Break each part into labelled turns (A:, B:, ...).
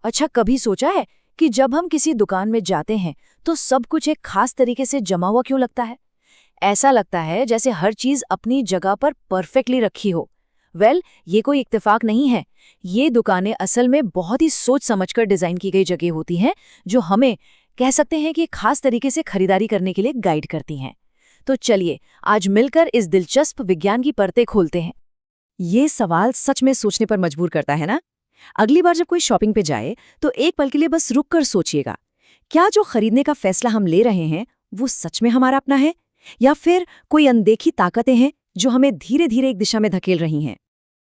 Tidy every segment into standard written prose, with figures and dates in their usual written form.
A: अच्छा, कभी सोचा है कि जब हम किसी दुकान में जाते हैं तो सब कुछ एक खास तरीके से जमा हुआ क्यों लगता है? ऐसा लगता है जैसे हर चीज अपनी जगह पर परफेक्टली रखी हो। ये कोई इत्तेफाक नहीं है। ये दुकानें असल में बहुत ही सोच समझकर डिजाइन की गई जगह होती हैं, जो हमें कह सकते हैं कि खास तरीके से खरीदारी करने के लिए गाइड करती हैं। तो चलिए आज मिलकर इस दिलचस्प विज्ञान की परतें खोलते हैं।
B: ये सवाल सच में सोचने पर मजबूर करता है ना। अगली बार जब कोई शॉपिंग पे जाए तो एक पल के लिए बस रुक कर सोचिएगा, क्या जो खरीदने का फैसला हम ले रहे हैं वो सच में हमारा अपना है, या फिर कोई अनदेखी ताकतें हैं जो हमें धीरे धीरे एक दिशा में धकेल रही हैं।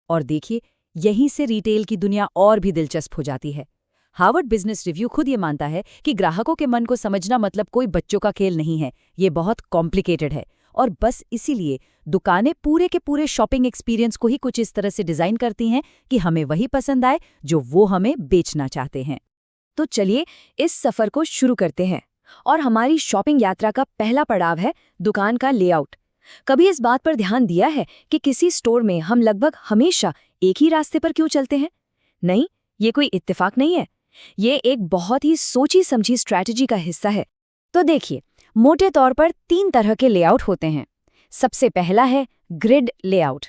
B: और देखिए, यहीं से रिटेल की दुनिया और भी दिलचस्प हो जाती है। हार्वर्ड बिजनेस रिव्यू खुद ये मानता है कि ग्राहकों के मन को समझना मतलब कोई बच्चों का खेल नहीं है, ये बहुत कॉम्प्लिकेटेड है। और बस इसीलिए दुकानें पूरे के पूरे शॉपिंग एक्सपीरियंस को ही कुछ इस तरह से डिजाइन करती हैं कि हमें वही पसंद आए जो वो हमें बेचना चाहते हैं। तो चलिए इस सफर को शुरू करते हैं। और हमारी शॉपिंग यात्रा का पहला पड़ाव है दुकान का लेआउट। कभी इस बात पर ध्यान दिया है कि किसी स्टोर में हम लगभग हमेशा एक ही रास्ते पर क्यों चलते हैं? नहीं, ये कोई इत्तेफाक नहीं है। ये एक बहुत ही सोची समझी स्ट्रैटेजी का हिस्सा है। तो देखिए, मोटे तौर पर 3 तरह के लेआउट होते हैं। सबसे पहला है ग्रिड लेआउट।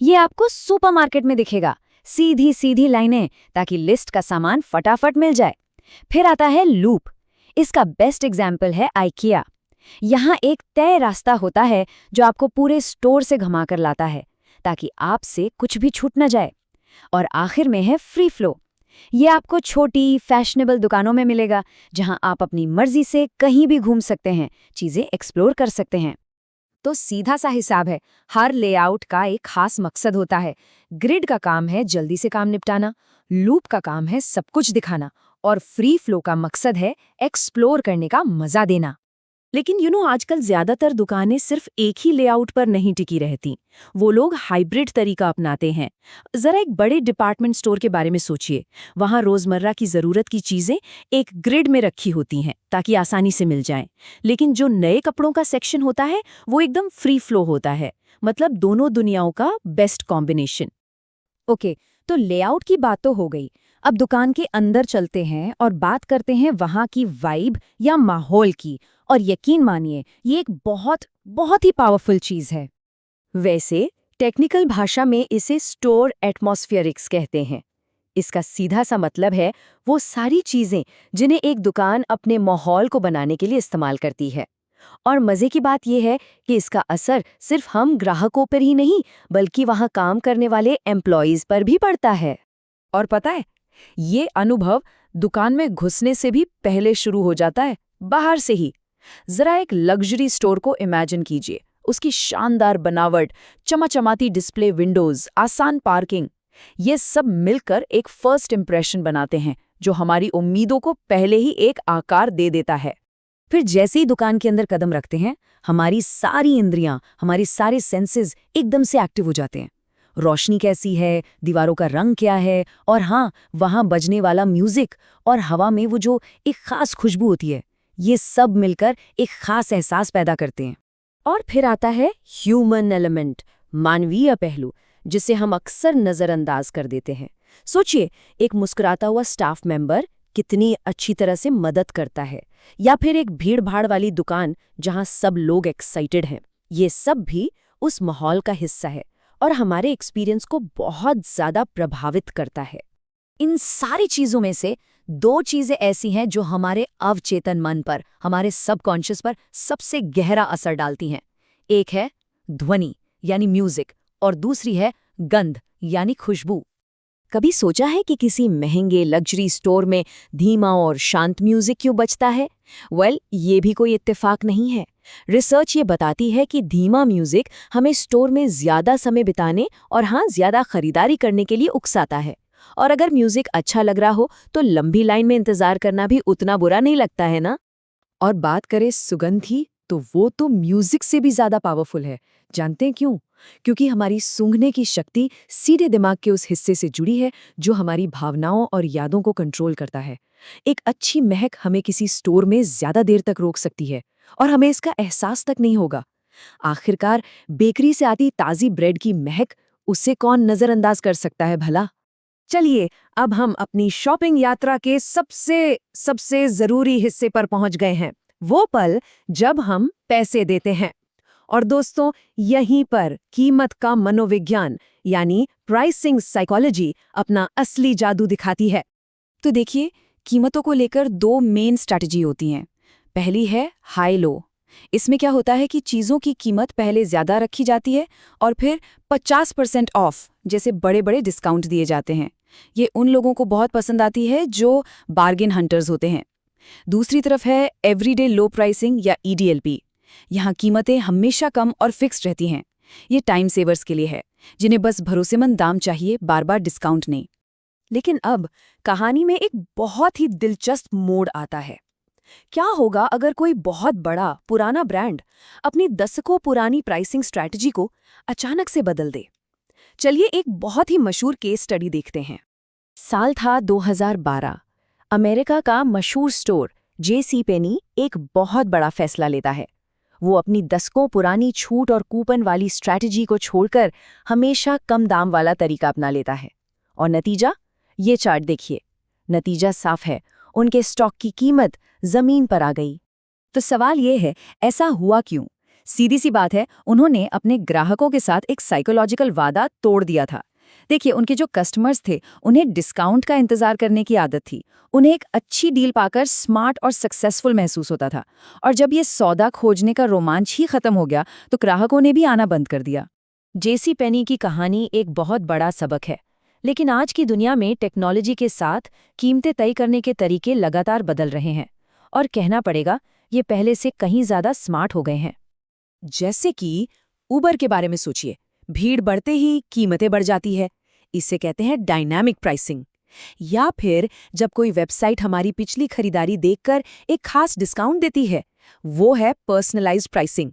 B: ये आपको सुपरमार्केट में दिखेगा, सीधी सीधी लाइनें ताकि लिस्ट का सामान फटाफट मिल जाए। फिर आता है लूप। इसका बेस्ट एग्जाम्पल है आइकिया। यहाँ एक तय रास्ता होता है जो आपको पूरे स्टोर से घुमाकर लाता है ताकि आपसे कुछ भी छूट न जाए। और आखिर में है फ्री फ्लो। ये आपको छोटी फैशनेबल दुकानों में मिलेगा, जहाँ आप अपनी मर्जी से कहीं भी घूम सकते हैं, चीजें एक्सप्लोर कर सकते हैं। तो सीधा सा हिसाब है, हर लेआउट का एक खास मकसद होता है। ग्रिड का काम है जल्दी से काम निपटाना, लूप का काम है सब कुछ दिखाना, और फ्री फ्लो का मकसद है एक्सप्लोर करने का मजा देना। लेकिन आजकल ज्यादातर दुकानें सिर्फ एक ही लेआउट पर नहीं टिकी रहती। वो लोग हाइब्रिड तरीका अपनाते हैं। जरा एक बड़े डिपार्टमेंट स्टोर के बारे में सोचिए। वहां रोजमर्रा की जरूरत की चीजें एक ग्रिड में रखी होती हैं ताकि आसानी से मिल जाएं। लेकिन जो नए कपड़ों का सेक्शन होता है वो एकदम फ्री फ्लो होता है, मतलब दोनों दुनियाओं का बेस्ट कॉम्बिनेशन। ओके, तो लेआउट की बात तो हो गई। अब दुकान के अंदर चलते हैं और बात करते हैं वहां की वाइब या माहौल की। और यकीन मानिए, ये एक बहुत बहुत ही पावरफुल चीज है। वैसे टेक्निकल भाषा में इसे स्टोर एटमॉस्फेरिक्स कहते हैं। इसका सीधा सा मतलब है वो सारी चीजें जिन्हें एक दुकान अपने माहौल को बनाने के लिए इस्तेमाल करती है। और मजे की बात यह है कि इसका असर सिर्फ हम ग्राहकों पर ही नहीं, बल्कि वहां काम करने वाले एम्प्लॉयज पर भी पड़ता है। और पता है, ये अनुभव दुकान में घुसने से भी पहले शुरू हो जाता है, बाहर से ही। जरा एक लग्जरी स्टोर को इमेजिन कीजिए। उसकी शानदार बनावट, चमचमाती डिस्प्ले विंडोज, आसान पार्किंग, ये सब मिलकर एक फर्स्ट इंप्रेशन बनाते हैं जो हमारी उम्मीदों को पहले ही एक आकार दे देता है। फिर जैसे ही दुकान के अंदर कदम रखते हैं, हमारी सारी इंद्रियां, हमारे सारे सेंसेस एकदम से एक्टिव हो जाते हैं। रोशनी कैसी है, दीवारों का रंग क्या है, और हाँ, वहां बजने वाला म्यूजिक, और हवा में वो जो एक खास खुशबू होती है, ये सब मिलकर एक खास एहसास पैदा करते हैं। और फिर आता है ह्यूमन एलिमेंट, मानवीय पहलू, जिसे हम अक्सर नजरअंदाज कर देते हैं। सोचिए, एक मुस्कुराता हुआ स्टाफ मेंबर कितनी अच्छी तरह से मदद करता है, या फिर एक भीड़-भाड़ वाली दुकान जहां सब लोग एक्साइटेड हैं। ये सब भी उस माहौल का हिस्सा है और हमारे एक्सपीरियंस को बहुत ज्यादा प्रभावित करता है। इन सारी चीजों में से 2 चीजें ऐसी हैं जो हमारे अवचेतन मन पर, हमारे सबकॉन्शियस पर सबसे गहरा असर डालती हैं। एक है ध्वनि यानी म्यूजिक, और दूसरी है गंध यानी खुशबू। कभी सोचा है कि किसी महंगे लग्जरी स्टोर में धीमा और शांत म्यूजिक क्यों बजता है? ये भी कोई इत्तेफाक नहीं है। रिसर्च ये बताती है कि धीमा म्यूजिक हमें स्टोर में ज्यादा समय बिताने और ज्यादा खरीदारी करने के लिए उकसाता है। और अगर म्यूजिक अच्छा लग रहा हो तो लंबी लाइन में इंतजार करना भी उतना बुरा नहीं लगता है ना? और बात करें सुगंध की, तो वो तो म्यूजिक से भी ज्यादा पावरफुल है। जानते हैं क्यों? क्योंकि हमारी सूंघने की शक्ति सीधे दिमाग के उस हिस्से से जुड़ी है जो हमारी भावनाओं और यादों को कंट्रोल करता है। एक अच्छी महक हमें किसी स्टोर में ज्यादा देर तक रोक सकती है और हमें इसका एहसास तक नहीं होगा। आखिरकार बेकरी से आती ताजी ब्रेड की महक, उसे कौन नजरअंदाज कर सकता है भला? चलिए अब हम अपनी शॉपिंग यात्रा के सबसे जरूरी हिस्से पर पहुंच गए हैं, वो पल जब हम पैसे देते हैं। और दोस्तों, यहीं पर कीमत का मनोविज्ञान यानी प्राइसिंग साइकोलॉजी अपना असली जादू दिखाती है।
A: तो देखिए, कीमतों को लेकर दो मेन स्ट्रैटेजी होती हैं। पहली है हाई लो। इसमें क्या होता है कि चीज़ों की कीमत पहले ज़्यादा रखी जाती है और फिर 50% ऑफ जैसे बड़े बड़े डिस्काउंट दिए जाते हैं। ये उन लोगों को बहुत पसंद आती है जो बार्गेन हंटर्स होते हैं। दूसरी तरफ है एवरीडे लो प्राइसिंग या EDLP। यहाँ कीमतें हमेशा कम और फिक्स्ड रहती हैं। ये टाइम सेवर्स के लिए है, जिन्हें बस भरोसेमंद दाम चाहिए, बार बार डिस्काउंट नहीं। लेकिन अब कहानी में एक बहुत ही दिलचस्प मोड़ आता है। क्या होगा अगर कोई बहुत बड़ा पुराना ब्रांड अपनी दशकों पुरानी प्राइसिंग स्ट्रैटेजी को अचानक से बदल दे? चलिए एक बहुत ही मशहूर केस स्टडी देखते हैं। साल था 2012। अमेरिका का मशहूर स्टोर JC पेनी एक बहुत बड़ा फैसला लेता है। वो अपनी दशकों पुरानी छूट और कूपन वाली स्ट्रैटेजी को छोड़कर हमेशा कम दाम वाला तरीका अपना लेता है। और नतीजा? ये चार्ट देखिए। नतीजा साफ है, उनके स्टॉक की कीमत जमीन पर आ गई। तो सवाल ये है, ऐसा हुआ क्यों? सीधी सी बात है, उन्होंने अपने ग्राहकों के साथ एक साइकोलॉजिकल वादा तोड़ दिया था। देखिए, उनके जो कस्टमर्स थे, उन्हें डिस्काउंट का इंतजार करने की आदत थी। उन्हें एक अच्छी डील पाकर स्मार्ट और सक्सेसफुल महसूस होता था। और जब ये सौदा खोजने का रोमांच ही खत्म हो गया, तो ग्राहकों ने भी आना बंद कर दिया। JC पेनी की कहानी एक बहुत बड़ा सबक है। लेकिन आज की दुनिया में टेक्नोलॉजी के साथ कीमतें तय करने के तरीके लगातार बदल रहे हैं। और कहना पड़ेगा, ये पहले से कहीं ज़्यादा स्मार्ट हो गए हैं।
B: जैसे कि उबर के बारे में सोचिए, भीड़ बढ़ते ही कीमतें बढ़ जाती है। इसे कहते हैं डायनामिक प्राइसिंग। या फिर जब कोई वेबसाइट हमारी पिछली खरीदारी देखकर एक खास डिस्काउंट देती है, वो है पर्सनलाइज्ड प्राइसिंग।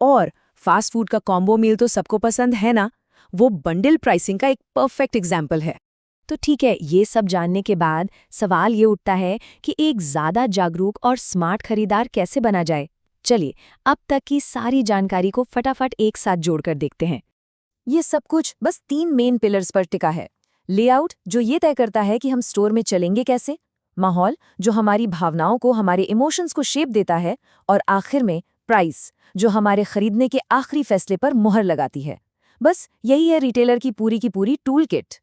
B: और फास्ट फूड का कॉम्बो मील तो सबको पसंद है ना, वो बंडल प्राइसिंग का एक परफेक्ट एग्जाम्पल है।
A: तो ठीक है, ये सब जानने के बाद सवाल ये उठता है कि एक ज़्यादा जागरूक और स्मार्ट खरीदार कैसे बना जाए। चलिए अब तक की सारी जानकारी को फटाफट एक साथ जोड़कर देखते हैं। ये सब कुछ बस 3 मेन पिलर्स पर टिका है। लेआउट, जो ये तय करता है कि हम स्टोर में चलेंगे कैसे। माहौल, जो हमारी भावनाओं को, हमारे इमोशंस को शेप देता है। और आखिर में प्राइस, जो हमारे खरीदने के आखिरी फैसले पर मुहर लगाती है। बस यही है रिटेलर की पूरी टूल किट।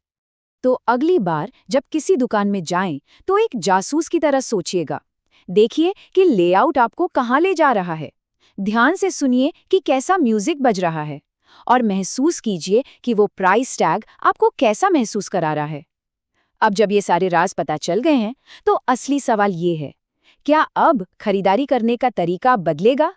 A: तो अगली बार जब किसी दुकान में जाएं, तो एक जासूस की तरह सोचिएगा। देखिए कि लेआउट आपको कहाँ ले जा रहा है। ध्यान से सुनिए कि कैसा म्यूजिक बज रहा है। और महसूस कीजिए कि वो प्राइस टैग आपको कैसा महसूस करा रहा है। अब जब ये सारे राज पता चल गए हैं, तो असली सवाल ये है, क्या अब खरीदारी करने का तरीका बदलेगा